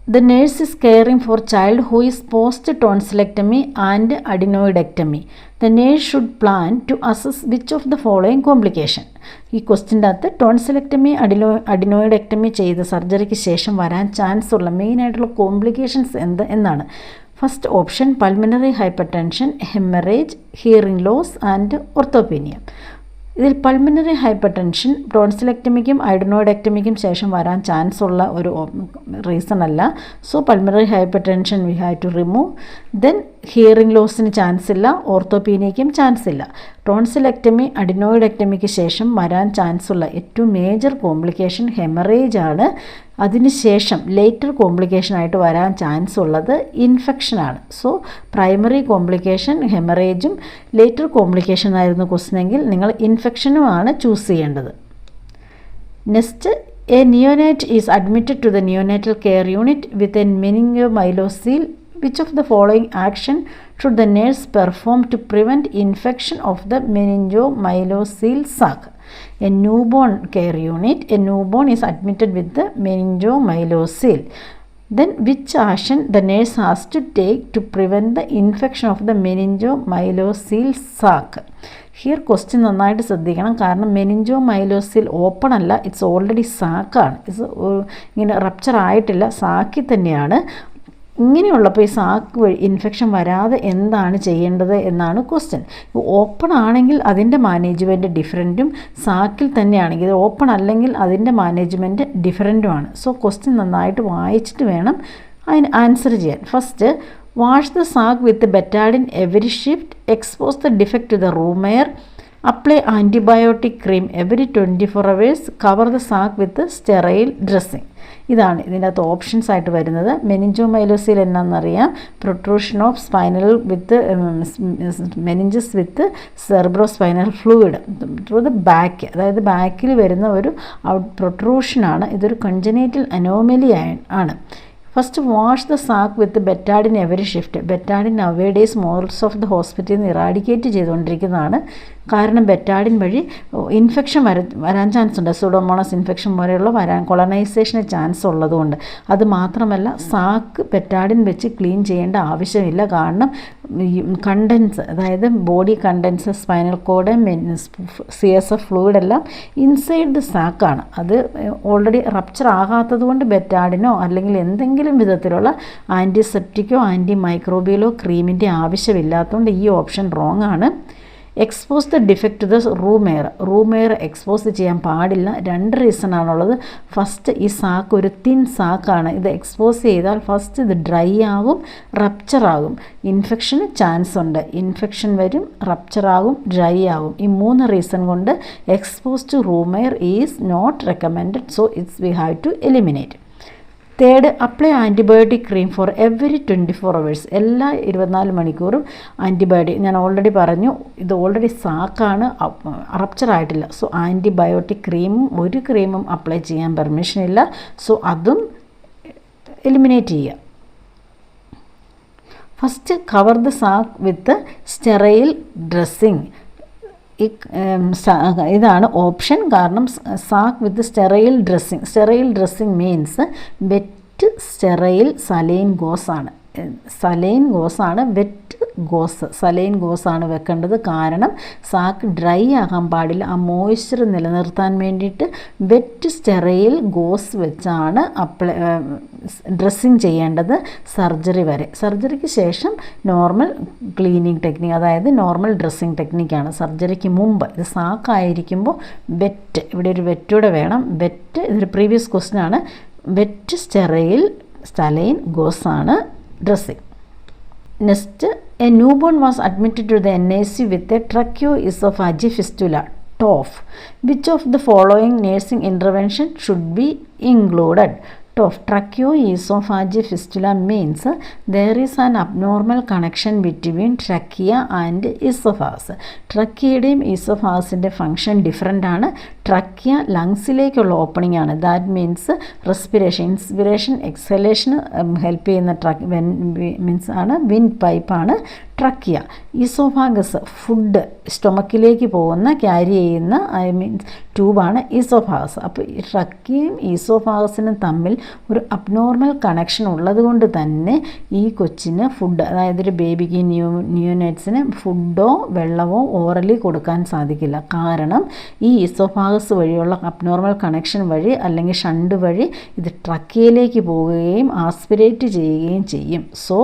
The nurse is caring for child who is post-tonsillectomy and adenoidectomy. The nurse should plan to assess which of the following complication. ഈ ക്വസ്റ്റിൻ്റെ അകത്ത് tonsillectomy അഡിനോയിഡെക്ടമി ചെയ്ത സർജറിക്ക് ശേഷം വരാൻ chance ഉള്ള മെയിനായിട്ടുള്ള കോംപ്ലിക്കേഷൻസ് എന്നാണ്. First option pulmonary hypertension, hemorrhage, hearing loss and orthopnea. ഇതിൽ പൾമിനറി ഹൈപ്പർ ടെൻഷൻ ടോൺസിലെക്ടമിക്കും അഡിനോയിഡെക്ടമിക്കും ശേഷം വരാൻ ചാൻസ് ഉള്ള ഒരു റീസൺ അല്ല. So pulmonary hypertension we have to remove. Then hearing ലോസിന് ചാൻസ് ഇല്ല, ഓർത്തോപീനിയയ്ക്കും ചാൻസ് ഇല്ല. ടോൺസിലെക്ടമി അഡിനോയിഡെക്ടമിക്ക് ശേഷം വരാൻ ചാൻസ് ഉള്ള ഏറ്റവും മേജർ കോംപ്ലിക്കേഷൻ ഹെമറേജ് ആണ്. അതിനുശേഷം ലേറ്റർ കോംപ്ലിക്കേഷനായിട്ട് വരാൻ ചാൻസ് ഉള്ളത് ഇൻഫെക്ഷനാണ്. സോ പ്രൈമറി കോംപ്ലിക്കേഷൻ ഹെമറേജും ലേറ്റർ കോംപ്ലിക്കേഷൻ ആയിരുന്നു ക്വസ്റ്റനെങ്കിൽ നിങ്ങൾ ഇൻഫെക്ഷനുമാണ് ചൂസ് ചെയ്യേണ്ടത്. Next, a neonate is admitted to the neonatal care unit with a meningomyelocele. Which of the following action should the nurse perform to prevent infection of the meningomyelocele sac? A newborn care unit. A newborn is admitted with the meningomyelocele. Then which action the nurse has to take to prevent the infection of the meningomyelocele sac? Here question നന്നായിട്ട് ശ്രദ്ധിക്കണം. കാരണം മെനിഞ്ചോമൈലോസിൽ open അല്ല, it's already സാക്കാണ്. ഇങ്ങനെ rupture ആയിട്ടില്ല, സാക്കിൽ തന്നെയാണ്. ഇങ്ങനെയുള്ളപ്പോൾ ഈ sac വഴി infection വരാതെ എന്താണ് ചെയ്യേണ്ടത് എന്നാണ് ക്വസ്റ്റ്യൻ. ഓപ്പൺ ആണെങ്കിൽ അതിൻ്റെ മാനേജ്മെൻറ്റ് ഡിഫറൻറ്റും, സാക്കിൽ തന്നെയാണെങ്കിൽ ഇത് ഓപ്പൺ അല്ലെങ്കിൽ അതിൻ്റെ മാനേജ്മെൻറ്റ് ഡിഫറൻറ്റുമാണ്. സോ ക്വസ്റ്റ്യൻ നന്നായിട്ട് വായിച്ചിട്ട് വേണം അതിന് ആൻസർ ചെയ്യാൻ. First, wash the sac with Betadine every shift, expose the defect to the room air, apply antibiotic cream every 24 hours, cover the sac with sterile dressing. ഇതാണ് ഇതിൻ്റെ അകത്ത് ഓപ്ഷൻസ് ആയിട്ട് വരുന്നത്. മെനിഞ്ചോമൈലോസിൽ എന്നാണെന്നറിയാം, protrusion of spinal with meninges with cerebro spinal fluid through the back, അതായത് ബാക്കിൽ വരുന്ന ഒരു പ്രൊട്രൂഷനാണ്. ഇതൊരു കൺജനൈറ്റൽ അനോമലി ആണ്. First, wash the sac with Betadine every shift. Betadine നവേ days moles of the ഹോസ്പിറ്റലിൽ നിന്ന് ഇറാഡിക്കേറ്റ് ചെയ്തുകൊണ്ടിരിക്കുന്നതാണ്. കാരണം ബെറ്റാഡിൻ വഴി ഇൻഫെക്ഷൻ വരാൻ ചാൻസ് ഉണ്ട്. സുഡോമോണസ് ഇൻഫെക്ഷൻ പോലെയുള്ള കൊളനൈസേഷന് ചാൻസ് ഉള്ളതുകൊണ്ട്. അത് മാത്രമല്ല, സാക്ക് ബെറ്റാഡിൻ വെച്ച് ക്ലീൻ ചെയ്യേണ്ട ആവശ്യമില്ല. കാരണം കണ്ടൻസ്, അതായത് body contents, spinal cord, CSF fluid എല്ലാം ഇൻസൈഡ് ദ സാക്കാണ്. അത് ഓൾറെഡി റപ്ചർ ആകാത്തത് കൊണ്ട് ബെറ്റാഡിനോ അല്ലെങ്കിൽ എന്തെങ്കിലും വിധത്തിലുള്ള ആൻറ്റിസെപ്റ്റിക്കോ ആൻറ്റി മൈക്രോബിയലോ ക്രീമിൻ്റെ ആവശ്യമില്ലാത്തതുകൊണ്ട് ഈ ഓപ്ഷൻ റോങ് ആണ്. Expose the defect to the room air expose ചെയ്യാൻ പാടില്ല. 2 റീസണാണുള്ളത്. ഫസ്റ്റ്, ഈ സാക്ക് ഒരു തിൻ സാക്കാണ്. ഇത് എക്സ്പോസ് ചെയ്താൽ ഫസ്റ്റ് ഇത് ഡ്രൈ ആകും, റപ്ചർ ആകും, ഇൻഫെക്ഷന് ചാൻസ് ഉണ്ട്. ഇൻഫെക്ഷൻ വരും, റപ്ചർ ആകും, ഡ്രൈ ആകും. ഈ 3 റീസൺ കൊണ്ട് expose to room air is not recommended. So it's we have to eliminate. Third, apply antibiotic cream for every 24 hours. എല്ലാ 24 മണിക്കൂറും ആൻറ്റിബയോട്ടിക്. ഞാൻ ഓൾറെഡി പറഞ്ഞു, ഇത് ഓൾറെഡി സാക്കാണ്, റപ്ചർ ആയിട്ടില്ല. സോ ആൻറ്റിബയോട്ടിക് ഒരു ക്രീമും അപ്ലൈ ചെയ്യാൻ പെർമിഷൻ ഇല്ല. സോ അതും എലിമിനേറ്റ് ചെയ്യുക. First, cover the sac with sterile dressing. ഇതാണ് ഓപ്ഷൻ. കാരണം sac with sterile dressing means wet sterile saline ഗോസാണ്. സലൈൻ ഗോസാണ് വെക്കേണ്ടത്. കാരണം സാക്ക് ഡ്രൈ ആകാൻ പാടില്ല. ആ മോയ്സ്ചർ നിലനിർത്താൻ വേണ്ടിയിട്ട് വെറ്റ് സ്റ്റെറൈൽ ഗോസ് വെച്ചാണ് ഡ്രസ്സിങ് ചെയ്യേണ്ടത് സർജറി വരെ. സർജറിക്ക് ശേഷം നോർമൽ ക്ലീനിങ് ടെക്നിക്ക്, അതായത് നോർമൽ ഡ്രസ്സിങ് ടെക്നിക്കാണ്. സർജറിക്ക് മുമ്പ് ഇത് സാക്കായിരിക്കുമ്പോൾ വെറ്റ്, ഇവിടെ ഒരു വെറ്റൂടെ വേണം. വെറ്റ്, ഇതൊരു പ്രീവിയസ് ക്വസ്റ്റ്യൻ ആണ്. വെറ്റ് സ്റ്റെറൈൽ സലൈൻ ഗോസാണ് dressing. Next, a newborn was admitted to the NIC with a tracheoesophageal fistula TOF. Which of the following nursing intervention should be included? TOF, tracheoesophageal fistula, means there is an abnormal connection between trachea and esophagus. ട്രക്കിയുടെയും ഈസോഫാഗസിൻ്റെ function different ആണ്. Trachea ലങ്സിലേക്കുള്ള opening ആണ്. That means respiration, inspiration എക്സലേഷന് help ചെയ്യുന്ന means ആണ് wind പൈപ്പാണ് trachea. Esophagus food സ്റ്റൊമക്കിലേക്ക് പോകുന്ന ക്യാരി ചെയ്യുന്ന മീൻസ് ട്യൂബാണ് ഈസോഫാഗസ്. അപ്പോൾ ഈ ട്രക്കിയയും ഈസോഫാഗസിനും തമ്മിൽ ഒരു അബ്നോർമൽ കണക്ഷൻ ഉള്ളത് കൊണ്ട് തന്നെ ഈ കൊച്ചിന് ഫുഡ്, അതായത് ഒരു ബേബിക്ക് ന്യൂനേറ്റ്സിന് ഫുഡോ വെള്ളമോ ഓറലി കൊടുക്കാൻ സാധിക്കില്ല. കാരണം ഈ ഈസോഫാഗസ് വഴിയുള്ള അബ്നോർമൽ കണക്ഷൻ വഴി അല്ലെങ്കിൽ ഷണ്ട് വഴി ഇത് ട്രക്കിയയിലേക്ക് പോവുകയും ആസ്പിറേറ്റ് ചെയ്യുകയും ചെയ്യും. സോ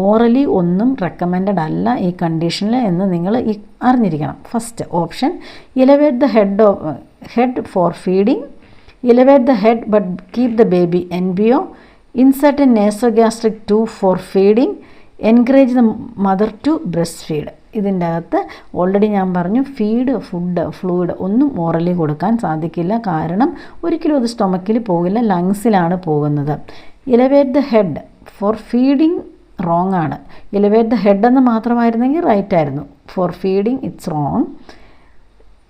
ഓറലി ഒന്നും റെക്കമെൻഡഡ് അല്ല ഈ കണ്ടീഷനിൽ എന്ന് നിങ്ങൾ അറിഞ്ഞിരിക്കണം. First option, elevate the head for feeding, elevate the head but keep the baby NPO, insert a nasogastric tube for feeding, encourage the mother to breast feed. ഇതിൻ്റെ അകത്ത് ഓൾറെഡി ഞാൻ പറഞ്ഞു, ഫുഡ് ഫ്ലൂയിഡ് ഒന്നും ഓറലി കൊടുക്കാൻ സാധിക്കില്ല. കാരണം ഒരിക്കലും അത് സ്റ്റൊമക്കിൽ പോകില്ല, ലങ്സിലാണ് പോകുന്നത്. Elevate the head for feeding wrong ആണ്. എലിവേറ്റ് ദ ഹെഡ് എന്ന് മാത്രമായിരുന്നെങ്കിൽ റൈറ്റ് ആയിരുന്നു. For feeding it's wrong.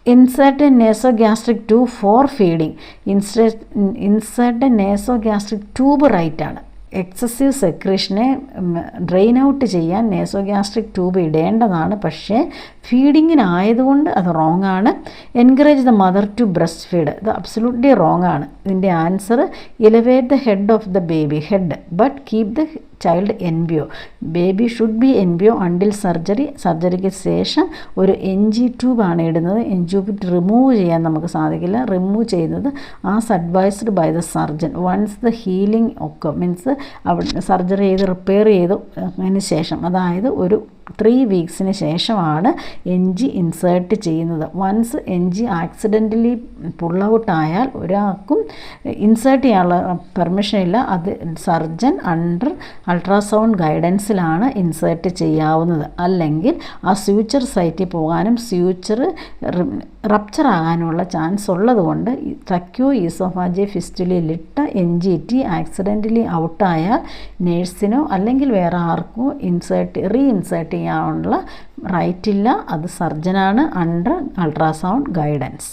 Insert a nasogastric tube for feeding, insert a nasogastric tube right ആണ്. എക്സസീവ് സെക്രീഷനെ ഡ്രെയിൻ ഔട്ട് ചെയ്യാൻ നേസോഗ്യാസ്ട്രിക് ട്യൂബ് ഇടേണ്ടതാണ്, പക്ഷേ ഫീഡിങ്ങിനായതുകൊണ്ട് അത് റോങ് ആണ്. Encourage the mother to breast feed, ഇത് അബ്സല്യൂട്ട്ലി റോങ് ആണ്. ഇതിൻ്റെ answer, elevate the head of the baby head but keep the child എൻബിയോ. Baby should be എൻബിയോ until സർജറിക്ക് ശേഷം ഒരു NG ട്യൂബാണ് ഇടുന്നത്. NG ട്യൂബ് റിമൂവ് ചെയ്യാൻ നമുക്ക് സാധിക്കില്ല. റിമൂവ് ചെയ്യുന്നത് as advised by the surgeon once the healing ഒക്കെ മീൻസ് അവിടെ സർജറി ചെയ്ത് റിപ്പയർ ചെയ്തു അതിന് ശേഷം, അതായത് ഒരു 3 വീക്സിന് ശേഷമാണ് NG ഇൻസേർട്ട് ചെയ്യുന്നത്. Once NG accidentally pull out ആയാൽ ഒരാൾക്കും ഇൻസേർട്ട് ചെയ്യാനുള്ള പെർമിഷൻ ഇല്ല. അത് സർജൻ അണ്ടർ അൾട്രാസൗണ്ട് ഗൈഡൻസിലാണ് ഇൻസേർട്ട് ചെയ്യാവുന്നത്. അല്ലെങ്കിൽ ആ സ്യൂച്ചർ സൈറ്റിൽ പോകാനും സ്യൂച്ചർ റപ്ചർ ആകാനുള്ള ചാൻസ് ഉള്ളതുകൊണ്ട് ട്രക്യോ ഈസോഫാജിയ ഫിസ്റ്റുലയിലിട്ട NGT ആക്സിഡൻ്റലി ഔട്ടായാൽ നേഴ്സിനോ അല്ലെങ്കിൽ വേറെ ആർക്കോ റീഇൻസേർട്ട് ചെയ്യാനുള്ള റൈറ്റ് ഇല്ല. അത് സർജനാണ് under ultrasound guidance.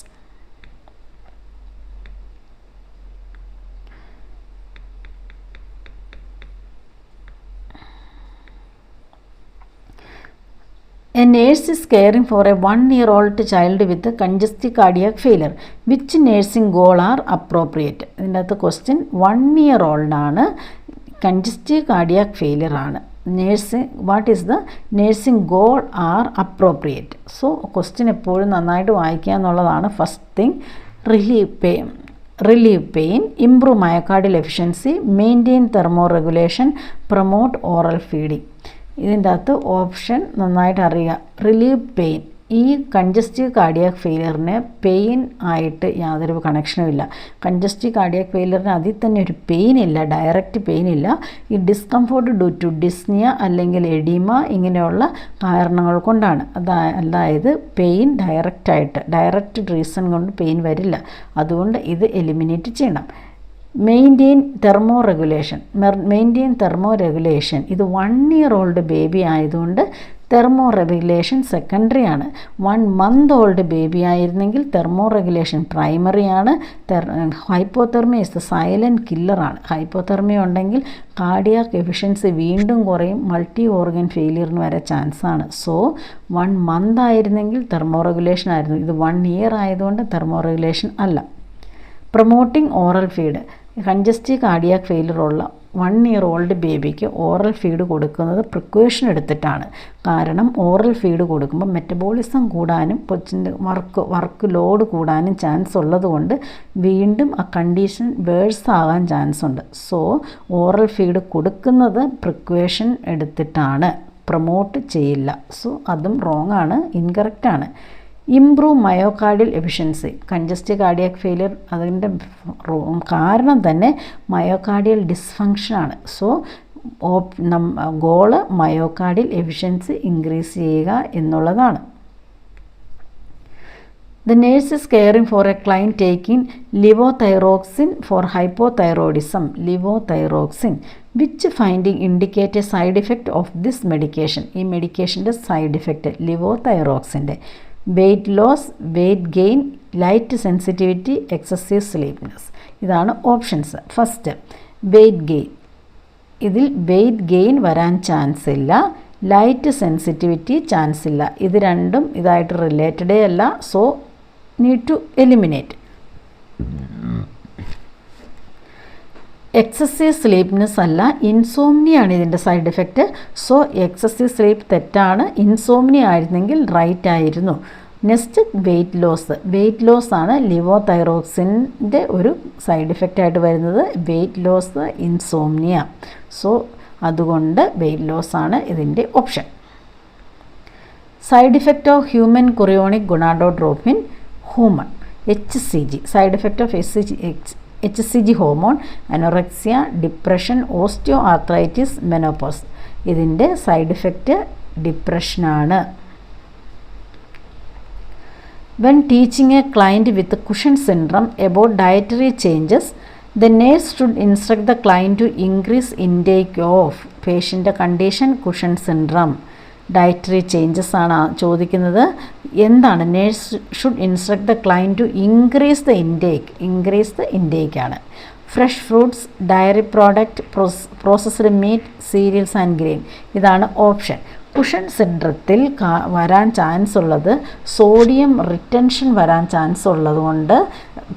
A nurse is caring for a 1-year-old child with a congestive cardiac failure. Which nursing goal are appropriate? ഇതിൻ്റെ അകത്ത് ക്വസ്റ്റ്യൻ 1-year-old ആണ്, congestive cardiac failure ആണ്. What is the nursing goal are appropriate. So question എപ്പോഴും നന്നായിട്ട് വായിക്കുക എന്നുള്ളതാണ്. First thing, relieve pain, improve myocardial efficiency, maintain thermoregulation, promote oral feeding. ഇതിൻ്റെ അകത്ത് ഓപ്ഷൻ നന്നായിട്ട് അറിയുക. റിലീവ് പെയിൻ, ഈ കൺജസ്റ്റീവ് കാർഡിയാക് ഫെയിലിയറിന് പെയിൻ ആയിട്ട് യാതൊരു കണക്ഷനും ഇല്ല. കൺജസ്റ്റീവ് കാർഡിയാക് ഫെയിലിയറിന് അതിൽ തന്നെ ഒരു പെയിൻ ഇല്ല, ഡയറക്റ്റ് പെയിൻ ഇല്ല. ഈ ഡിസ്കംഫോർട്ട് ഡ്യൂ ടു ഡിസ്നിയ അല്ലെങ്കിൽ എഡിമ ഇങ്ങനെയുള്ള കാരണങ്ങൾ കൊണ്ടാണ്. അതായത് പെയിൻ ഡയറക്റ്റ് റീസൺ കൊണ്ട് പെയിൻ വരില്ല. അതുകൊണ്ട് ഇത് എലിമിനേറ്റ് ചെയ്യണം. മെയിൻറ്റെയിൻ തെർമോറെഗുലേഷൻ, ഇത് 1-year-old ബേബി ആയതുകൊണ്ട് തെർമോറെഗുലേഷൻ സെക്കൻഡറി ആണ്. 1 month old ബേബി ആയിരുന്നെങ്കിൽ തെർമോറെഗുലേഷൻ പ്രൈമറി ആണ്. ഹൈപ്പോതെർമിയ ഇസ് ദ സൈലൻറ്റ് കില്ലറാണ്. ഹൈപ്പോതെർമിയ ഉണ്ടെങ്കിൽ കാർഡിയാക് എഫിഷ്യൻസി വീണ്ടും കുറയും, മൾട്ടി ഓർഗൻ ഫെയിലിയറിന് വരെ ചാൻസാണ്. സോ 1 month ആയിരുന്നെങ്കിൽ തെർമോറെഗുലേഷൻ ആയിരുന്നു. ഇത് 1 year ആയതുകൊണ്ട് തെർമോറെഗുലേഷൻ അല്ല. Promoting oral feed, congestive cardiac failure ഉള്ള 1-year-old ബേബിക്ക് ഓറൽ ഫീഡ് കൊടുക്കുന്നത് പ്രിക്കോഷൻ എടുത്തിട്ടാണ്. കാരണം ഓറൽ ഫീഡ് കൊടുക്കുമ്പോൾ മെറ്റബോളിസം കൂടാനും കൊച്ചിൻ്റെ വർക്ക് ലോഡ് കൂടാനും ചാൻസ് ഉള്ളതുകൊണ്ട് വീണ്ടും ആ കണ്ടീഷൻ വേഴ്സ് ആകാൻ ചാൻസ് ഉണ്ട്. സോ ഓറൽ ഫീഡ് കൊടുക്കുന്നത് പ്രിക്കോഷൻ എടുത്തിട്ടാണ്, പ്രൊമോട്ട് ചെയ്യില്ല. സോ അതും റോങ് ആണ്, ഇൻകറക്റ്റ് ആണ്. Improve myocardial efficiency, congestive cardiac failure അതിൻ്റെ കാരണം തന്നെ മയോകാർഡിയൽ ഡിസ്ഫങ്ഷനാണ്. So goal myocardial efficiency increase ചെയ്യുക എന്നുള്ളതാണ്. The nurse is caring for a client taking levothyroxine for hypothyroidism. Which finding indicate a side effect of this medication? ഈ മെഡിക്കേഷൻ്റെ side effect ലിവോതൈറോക്സിൻ്റെ weight loss, weight gain, light sensitivity, excessive sleepiness. ഇതാണ് options. First weight gain. ഇതിൽ weight gain വരാൻ chance ഇല്ല, light sensitivity chance ഇല്ല. ഇത് രണ്ടും ഇതായിട്ട് റിലേറ്റഡേ അല്ല. So need to eliminate. Excessive sleepiness അല്ല, ഇൻസോംനിയാണ് ഇതിൻ്റെ side effect. So excessive sleep തെറ്റാണ്. ഇൻസോംനി ആയിരുന്നെങ്കിൽ റൈറ്റ് ആയിരുന്നു. Next weight loss. Weight loss ആണ് ലിവോതൈറോക്സിൻ്റെ ഒരു സൈഡ് എഫക്റ്റ് ആയിട്ട് വരുന്നത്. Weight loss, insomnia. സോ അതുകൊണ്ട് വെയ്റ്റ് ലോസ് ആണ് ഇതിൻ്റെ option. Side effect of human chorionic gonadotropin hormone, HCG. Side effect of HCG hormone, anorexia, depression, osteoarthritis, menopause. ഇതിൻ്റെ side effect ഡിപ്രഷനാണ്. When teaching a client with Cushing syndrome about dietary changes, the nurse should instruct the client to increase intake of patient condition Cushing syndrome. Dietary changes ആണ് ചോദിക്കുന്നത്. എന്താണ്? Nurse should instruct the client to increase the intake ആണ്. Fresh fruits, dairy product, processed meat, cereals and grain. ഇതാണ് option. Cushing സിൻഡ്രത്തിൽ വരാൻ chance ഉള്ളത് sodium retention വരാൻ chance ഉള്ളതുകൊണ്ട്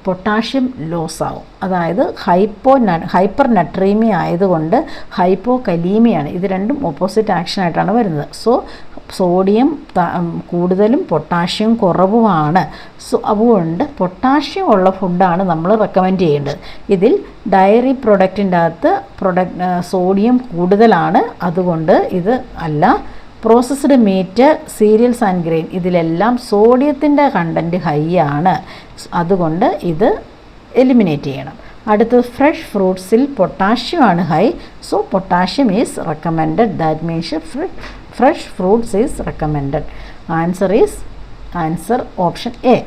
പൊട്ടാഷ്യം ലോസ് ആവും. അതായത് ഹൈപ്പർ നട്രീമിയ ആയതുകൊണ്ട് ഹൈപ്പോ കലീമിയാണ്. ഇത് രണ്ടും ഓപ്പോസിറ്റ് ആക്ഷനായിട്ടാണ് വരുന്നത്. സോ സോഡിയം കൂടുതലും പൊട്ടാഷ്യം കുറവുമാണ്. സോ അതുകൊണ്ട് പൊട്ടാഷ്യം ഉള്ള ഫുഡാണ് നമ്മൾ റെക്കമെൻഡ് ചെയ്യേണ്ടത്. ഇതിൽ ഡയറി പ്രൊഡക്റ്റിൻ്റെ അകത്ത് സോഡിയം കൂടുതലാണ്, അതുകൊണ്ട് ഇത് അല്ല. Processed meat, cereals and grain, ഇതിലെല്ലാം സോഡിയത്തിൻ്റെ കണ്ടൻറ്റ് ഹൈ ആണ്, അതുകൊണ്ട് ഇത് എലിമിനേറ്റ് ചെയ്യണം. അടുത്തത് ഫ്രഷ് ഫ്രൂട്ട്സിൽ പൊട്ടാഷ്യം ആണ് high. So potassium is recommended. That means fresh fruits is recommended. Answer option A.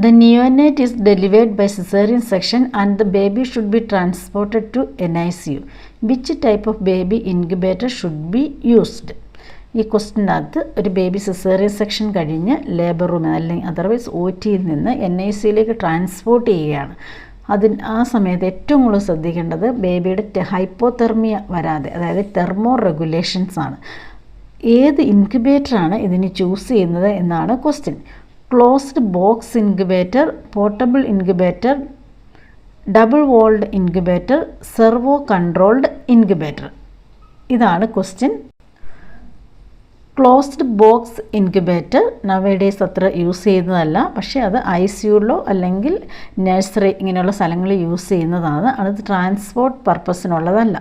The neonate is delivered by cesarean section and the baby should be transported to NICU. Which type of baby incubator should be used? ഈ ക്വസ്റ്റിനകത്ത് ഒരു baby caesarean section കഴിഞ്ഞ് labour റൂമിൽ അല്ലെങ്കിൽ otherwise OTയിൽ നിന്ന് NICUയിലേക്ക് transport ചെയ്യുകയാണ്. ആ സമയത്ത് ഏറ്റവും കൂടുതൽ ശ്രദ്ധിക്കേണ്ടത് ബേബിയുടെ ഹൈപ്പോതെർമിയ വരാതെ, അതായത് തെർമോ റെഗുലേഷൻസ് ആണ്. ഏത് ഇൻക്യുബേറ്ററാണ് ഇതിന് ചൂസ് ചെയ്യുന്നത് എന്നാണ് question. Closed box incubator, portable incubator, double would incubator, servo controlled incubator. ഇതാണ് question. Closed box incubator nowadays അത്ര യൂസ് ചെയ്യുന്നതല്ല, പക്ഷേ അത് ICUയിലോ അല്ലെങ്കിൽ നഴ്സറി ഇങ്ങനെയുള്ള സ്ഥലങ്ങളിൽ യൂസ് ചെയ്യുന്നതാണ്. അത് ട്രാൻസ്പോർട്ട് പർപ്പസിനുള്ളതല്ല.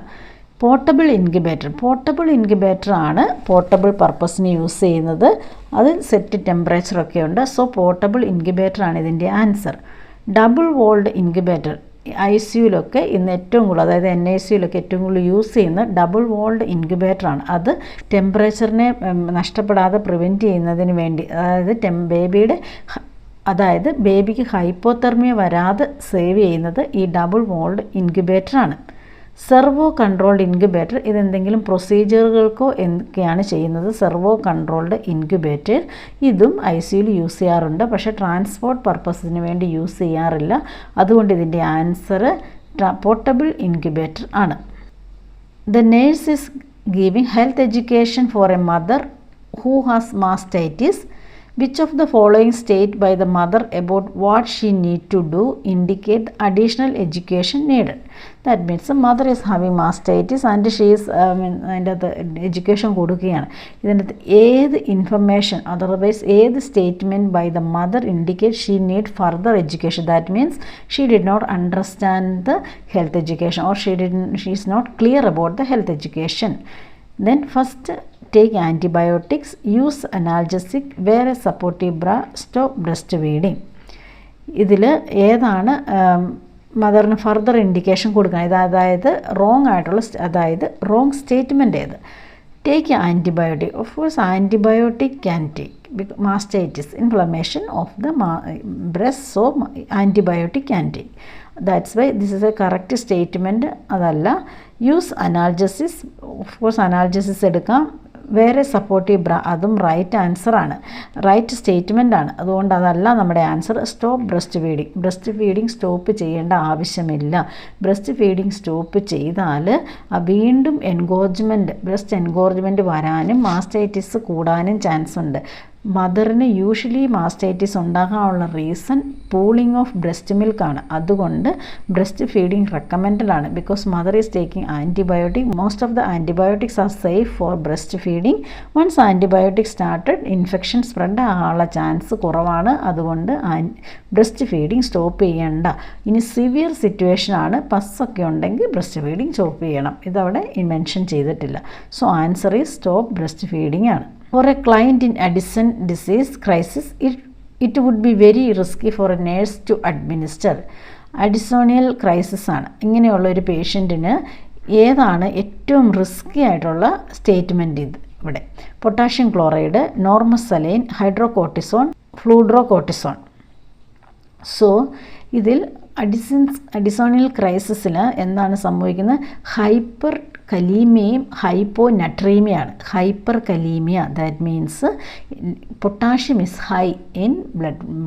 പോർട്ടബിൾ ഇൻക്യുബേറ്റർ ആണ് പോർട്ടബിൾ പർപ്പസിന് യൂസ് ചെയ്യുന്നത്. അത് സെറ്റ് ടെമ്പറേച്ചറൊക്കെ ഉണ്ട്. സോ പോർട്ടബിൾ ഇൻക്യുബേറ്റർ ആണ് ഇതിൻ്റെ ആൻസർ. ഡബിൾ വോൾഡ് ഇൻക്യുബേറ്റർ ICUയിലൊക്കെ ഇന്ന് ഏറ്റവും കൂടുതൽ, അതായത് NICUയിലൊക്കെ ഏറ്റവും കൂടുതൽ യൂസ് ചെയ്യുന്ന ഡബിൾ വോൾഡ് ഇൻക്യുബേറ്ററാണ്. അത് ടെമ്പറേച്ചറിനെ നഷ്ടപ്പെടാതെ പ്രിവെൻറ്റ് ചെയ്യുന്നതിന് വേണ്ടി, അതായത് ബേബിക്ക് ഹൈപ്പോതെർമിയ വരാതെ സേവ് ചെയ്യുന്നത് ഈ ഡബിൾ വോൾഡ് ഇൻക്യുബേറ്ററാണ്. സെർവോ കൺട്രോൾഡ് ഇൻക്യുബേറ്റർ ഇതെന്തെങ്കിലും പ്രൊസീജിയറുകൾക്കോ എന്തൊക്കെയാണ് ചെയ്യുന്നത്. സെർവോ കൺട്രോൾഡ് ഇൻക്യുബേറ്റർ ഇതും ICUയിൽ യൂസ് ചെയ്യാറുണ്ട്, പക്ഷേ ട്രാൻസ്പോർട്ട് പർപ്പസിന് വേണ്ടി യൂസ് ചെയ്യാറില്ല. അതുകൊണ്ട് ഇതിൻ്റെ ആൻസർ പോർട്ടബിൾ ഇൻക്യുബേറ്റർ ആണ്. The nurse is giving health education for A mother who has mastitis. Which of the following state by the mother about what she need to do indicate additional education needed? That means the mother is having mastitis and she is education കൊടുക്കുകയാണ്. ഇതിനകത്ത് ഏത് information, otherwise ഏത് statement by the mother indicate she need further education? That means she did not understand the health education or she is not clear about the health education. Then first, take antibiotics, use analgesic, wear a supportive bra, stop breastfeeding. ഇതിൽ ഏതാണ് മദറിന് further indication കൊടുക്കുന്നത്? അതായത് wrong statement ഏത്? Take antibiotic. Of course antibiotic can take mastitis, inflammation of the breast, so antibiotic can take. That's why this is A correct statement. അതല്ല. Use അനാൽജസിസ്. Of course അനാൽജസിസ് എടുക്കാം. വേറെ supportive ബ്ര അതും right ആൻസറാണ്, right statement ആണ്. അതുകൊണ്ട് അതല്ല നമ്മുടെ answer. Stop breast feeding. Breast feeding stop ചെയ്യേണ്ട ആവശ്യമില്ല. ബ്രസ്റ്റ് ഫീഡിങ് സ്റ്റോപ്പ് ചെയ്താൽ വീണ്ടും ബ്രസ്റ്റ് എൻഗോർജ്മെൻറ്റ് വരാനും മാസ്റ്റൈറ്റിസ് കൂടാനും ചാൻസ് ഉണ്ട്. മദറിന് യൂഷ്വലി മാസ്റ്റൈറ്റിസ് ഉണ്ടാകാനുള്ള റീസൺ പൂളിംഗ് ഓഫ് ബ്രസ്റ്റ് മിൽക്കാണ്. അതുകൊണ്ട് ബ്രസ്റ്റ് ഫീഡിങ് റെക്കമെൻഡഡ് ആണ്. Because mother is taking antibiotic. Most of the antibiotics are safe for breast feeding. Once antibiotic started infection spread ആകാനുള്ള chance കുറവാണ്. അതുകൊണ്ട് ബ്രസ്റ്റ് ഫീഡിങ് സ്റ്റോപ്പ് ചെയ്യേണ്ട. ഇനി severe സിറ്റുവേഷനാണ്, പസ്സൊക്കെ ഉണ്ടെങ്കിൽ ബ്രസ്റ്റ് ഫീഡിങ് സ്റ്റോപ്പ് ചെയ്യണം. ഇതവിടെ മെൻഷൻ ചെയ്തിട്ടില്ല. So answer is stop breast feeding ആണ്. For a client in Addison disease crisis, it would be very risky for a nurse to administer. Addisonian crisis ആണ്. ഇങ്ങനെയുള്ള ഒരു പേഷ്യൻറ്റിന് ഏതാണ് ഏറ്റവും റിസ്കി ആയിട്ടുള്ള സ്റ്റേറ്റ്മെൻറ്റ്? ഇവിടെ potassium chloride, normal saline, hydrocortisone, fludrocortisone. So ഇതിൽ Addisonian ക്രൈസിസിൽ എന്താണ് സംഭവിക്കുന്നത്? ഹൈപ്പർ കലീമിയയും ഹൈപ്പോനട്രീമിയാണ്. Hyperkalemia, that means potassium is high in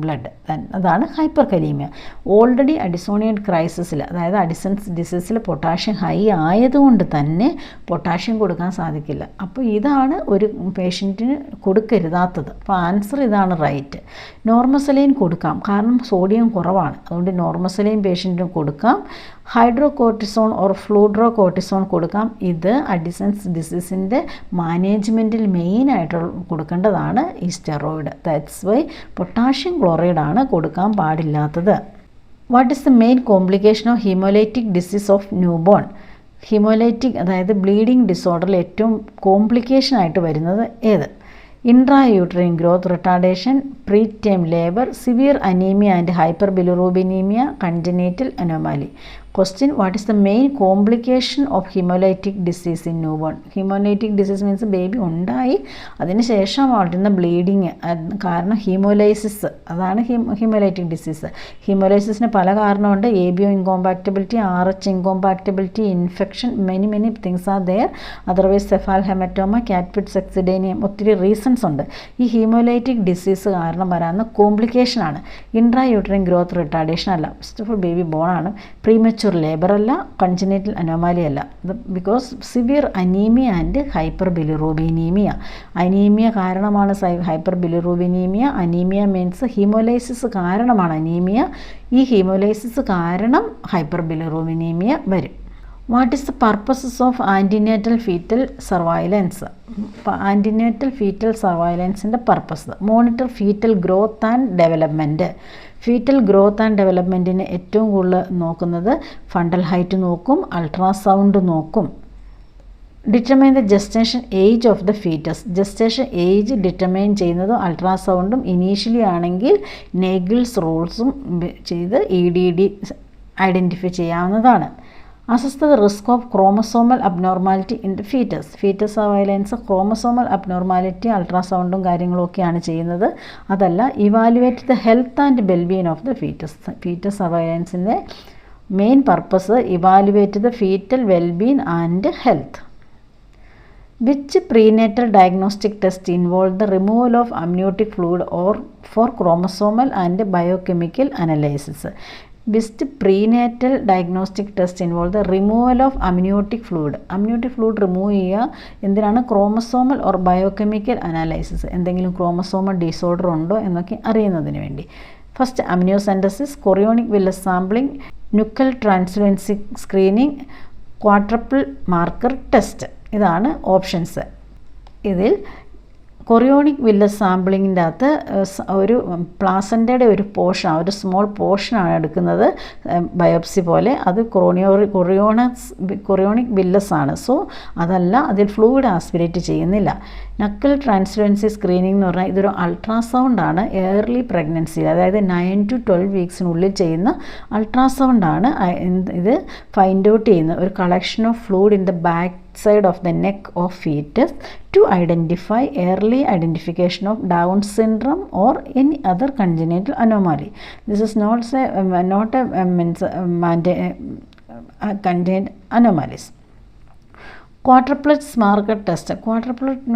blood. അതാണ് ഹൈപ്പർ കലീമിയ. ഓൾറെഡി അഡിസോണിയൽ ക്രൈസിസിൽ, അതായത് അഡിസൺസ് ഡിസീസിൽ പൊട്ടാഷ്യം ഹൈ ആയതുകൊണ്ട് തന്നെ പൊട്ടാഷ്യം കൊടുക്കാൻ സാധിക്കില്ല. അപ്പോൾ ഇതാണ് ഒരു പേഷ്യൻറ്റിന് കൊടുക്കരുതാത്തത്. അപ്പോൾ ആൻസർ ഇതാണ് റൈറ്റ്. നോർമസലൈൻ കൊടുക്കാം, കാരണം സോഡിയം കുറവാണ്. അതുകൊണ്ട് നോർമസലൈൻ പേഷ്യൻറ്റിന് കൊടുക്കാം. ഹൈഡ്രോകോർട്ടിസോൺ ഓർ ഫ്ലൂഡ്രോകോർട്ടിസോൺ കൊടുക്കാം. ഇത് അഡിസൺസ് ഡിസീസിൻ്റെ മാനേജ്മെൻറ്റിൽ മെയിനായിട്ട് കൊടുക്കേണ്ടതാണ് ഈ സ്റ്റെറോയിഡ്. ദാറ്റ്സ് വൈ പൊട്ടാഷ്യം ക്ലോറൈഡാണ് കൊടുക്കാൻ പാടില്ലാത്തത്. What is the main complication of hemolytic disease of new born? Hemolytic, അതായത് ബ്ലീഡിംഗ് ഡിസോർഡറിൽ ഏറ്റവും കോംപ്ലിക്കേഷനായിട്ട് വരുന്നത് ഏത്? Intrauterine growth retardation, preterm labour, severe anemia and hyperbilirubinemia, congenital anomaly. Question: what is the main complication of hemolytic disease in newborn? Hemolytic disease means baby ഉണ്ടായി അതിന് ശേഷം വളരുന്ന ബ്ലീഡിങ്, കാരണം ഹീമോലൈസിസ്, അതാണ് ഹീമോലൈറ്റിക് ഡിസീസ്. ഹീമോലൈസിസിന് പല കാരണമുണ്ട്. ABO incompatibility, RH incompatibility, infection, many things are there. Otherwise cephalhematoma, caput succedaneum, ഒത്തിരി reasons ഉണ്ട്. ഈ ഹീമോലൈറ്റിക് ഡിസീസ് കാരണം വരാവുന്ന കോംപ്ലിക്കേഷനാണ്. ഇൻട്രായൂട്രൈൻ ഗ്രോത്ത് റിട്ടാർഡേഷൻ അല്ല, first of all baby born ആണ്. പ്രീമച്യൂർ ലേബർ അല്ല, കൺജനൈറ്റൽ അനോമാലി അല്ല. Because severe anemia and hyperbilirubinemia. Anemia കാരണമാണ് hyperbilirubinemia. Anemia means hemolysis കാരണമാണ് അനീമിയ. ഈ ഹീമോലൈസിസ് കാരണം ഹൈപ്പർ ബിലിറൂബിനീമിയ വരും. What is the purposes of antenatal fetal surveillance? Antenatal fetal സർവൈലൻസിൻ്റെ purpose: monitor fetal growth and development. Fetal growth and ഡെവലപ്മെൻറ്റിന് ഏറ്റവും കൂടുതൽ നോക്കുന്നത് ഫണ്ടൽ ഹൈറ്റ് നോക്കും, അൾട്രാസൗണ്ട് നോക്കും. Determine the gestation age of the fetus. Gestation age determine ചെയ്യുന്നതും അൾട്രാസൗണ്ടും initially ആണെങ്കിൽ നെഗിൾസ് റൂൾസും ചെയ്ത് EDD ഐഡൻറ്റിഫൈ ചെയ്യാവുന്നതാണ്. Assess the risk of chromosomal abnormality in the fetus. Fetus surveillance chromosomal abnormality അൾട്രാസൗണ്ടും കാര്യങ്ങളൊക്കെയാണ് ചെയ്യുന്നത്. അതല്ല, evaluate the health and wellbeing of the fetus. Fetus സർവൈലൻസിൻ്റെ main purpose evaluate the fetal wellbeing and health. Which prenatal diagnostic test involved the removal of amniotic fluid or for chromosomal and biochemical analysis? Which prenatal diagnostic test involved the removal of amniotic fluid? Amniotic fluid remove ചെയ്യുക എന്തിനാണ്? Chromosomal or biochemical analysis, എന്തെങ്കിലും chromosomal disorder ഉണ്ടോ എന്നൊക്കെ അറിയുന്നതിന് വേണ്ടി. First amniocentesis, chorionic villus sampling, nuchal translucency screening, quadruple marker test. ഇതാണ് options. ഇതിൽ chorionic villus സാമ്പിളിങ്ങിൻ്റെ അകത്ത് ഒരു പ്ലാസൻ്റയുടെ ഒരു പോർഷൻ, ഒരു സ്മോൾ പോർഷനാണ് എടുക്കുന്നത് ബയോപ്സി പോലെ. അത് കൊറിയോണിക് വില്ലസ് ആണ്. സോ അതല്ല, അതിൽ ഫ്ലൂയിഡ് ആസ്പിരേറ്റ് ചെയ്യുന്നില്ല. നക്കൽ ട്രാൻസ്ലുവൻസി സ്ക്രീനിങ് എന്ന് പറഞ്ഞാൽ ഇതൊരു അൾട്രാസൗണ്ടാണ്. ഏർലി പ്രഗ്നൻസി, അതായത് 9 to 12 വീക്സിനുള്ളിൽ ചെയ്യുന്ന അൾട്രാസൗണ്ടാണ്. ഇത് ഫൈൻഡ് ഔട്ട് ചെയ്യുന്ന ഒരു collection of fluid in the back side of the neck of fetus to identify early identification of Down syndrome or any other congenital anomaly. This is not congenital anomalies. Quadruplets marker test.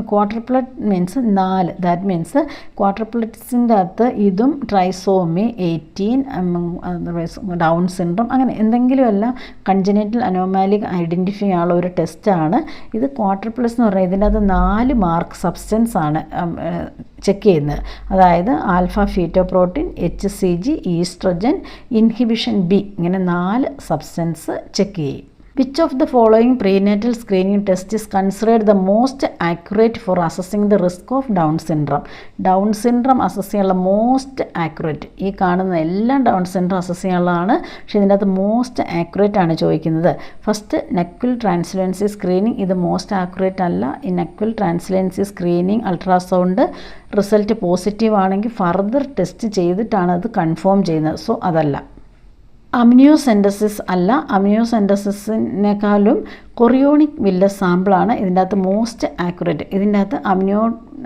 Quadruplet means 4. That means ക്വാഡ്രപ്ലറ്റ്സിൻ്റെ അകത്ത് ഇതും trisomy 18, otherwise down syndrome, അങ്ങനെ എന്തെങ്കിലും എല്ലാം congenital anomaly identify ചെയ്യാനുള്ള ഒരു ടെസ്റ്റാണ് ഇത്. ക്വാഡ്രപ്ലറ്റ്സ് എന്ന് പറഞ്ഞാൽ ഇതിൻ്റെ അകത്ത് 4 മാർക്ക് സബ്സ്റ്റൻസ് ആണ് ചെക്ക് ചെയ്യുന്നത്. അതായത് alpha fetoprotein, HCG, estrogen, inhibition B, ഇങ്ങനെ 4 സബ്സ്റ്റൻസ് ചെക്ക് ചെയ്യും. Which of the following prenatal screening test is considered the most accurate for assessing the risk of Down syndrome? Down syndrome assess ചെയ്യാനുള്ള most accurate, ഈ കാണുന്ന എല്ലാം down syndrome assess ചെയ്യാനുള്ളതാണ്, പക്ഷേ ഇതിൻ്റെ അകത്ത് most accurate ആണ് ചോദിക്കുന്നത്. ഫസ്റ്റ് നെക്വിൽ ട്രാൻസ്ലുവൻസി സ്ക്രീനിങ്, ഇത് മോസ്റ്റ് ആക്യുറേറ്റ് അല്ല. ഈ നെക്വിൽ ട്രാൻസ്ലുവൻസി സ്ക്രീനിങ് അൾട്രാസൗണ്ട് റിസൾട്ട് പോസിറ്റീവ് ആണെങ്കിൽ ഫർദർ ടെസ്റ്റ് ചെയ്തിട്ടാണ് അത് കൺഫേം ചെയ്യുന്നത്. സോ അതല്ല. അമ്നിയോസെൻറ്റസിസ് അല്ല. അമ്നിയോസെൻറ്റസിസിനേക്കാളും കൊറിയോണിക് വില്ലസ് സാമ്പിളാണ് ഇതിൻ്റെ അകത്ത് മോസ്റ്റ് ആക്യുറേറ്റ്. ഇതിൻ്റെ അകത്ത്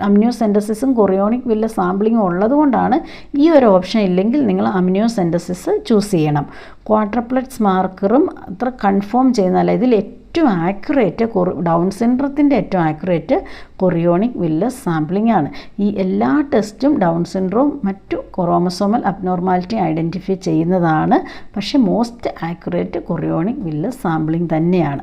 അമ്നിയോസെൻറ്റസിസും കൊറിയോണിക് വില്ലസ് സാമ്പിളിങ്ങും ഉള്ളത് കൊണ്ടാണ് ഈ ഒരു ഓപ്ഷൻ ഇല്ലെങ്കിൽ നിങ്ങൾ അമ്നിയോസെൻറ്റസിസ് ചൂസ് ചെയ്യണം. ക്വാഡ്രപ്ലറ്റ്സ് മാർക്കറും അത്ര കൺഫേം ചെയ്യുന്നതല്ല. ഇതിൽ ഏറ്റവും ആക്യുറേറ്റ് ഡൗൺ സിൻഡ്രത്തിൻ്റെ ഏറ്റവും ആക്യുറേറ്റ് കൊറിയോണിക് വില്ലസ് സാമ്പിളിംഗ് ആണ്. ഈ എല്ലാ ടെസ്റ്റും ഡൗൺ സിൻഡ്രോം മറ്റു ക്രോമസോമൽ അബ്നോർമാലിറ്റി ഐഡൻറ്റിഫൈ ചെയ്യുന്നതാണ്, പക്ഷേ most accurate chorionic villus sampling തന്നെയാണ്.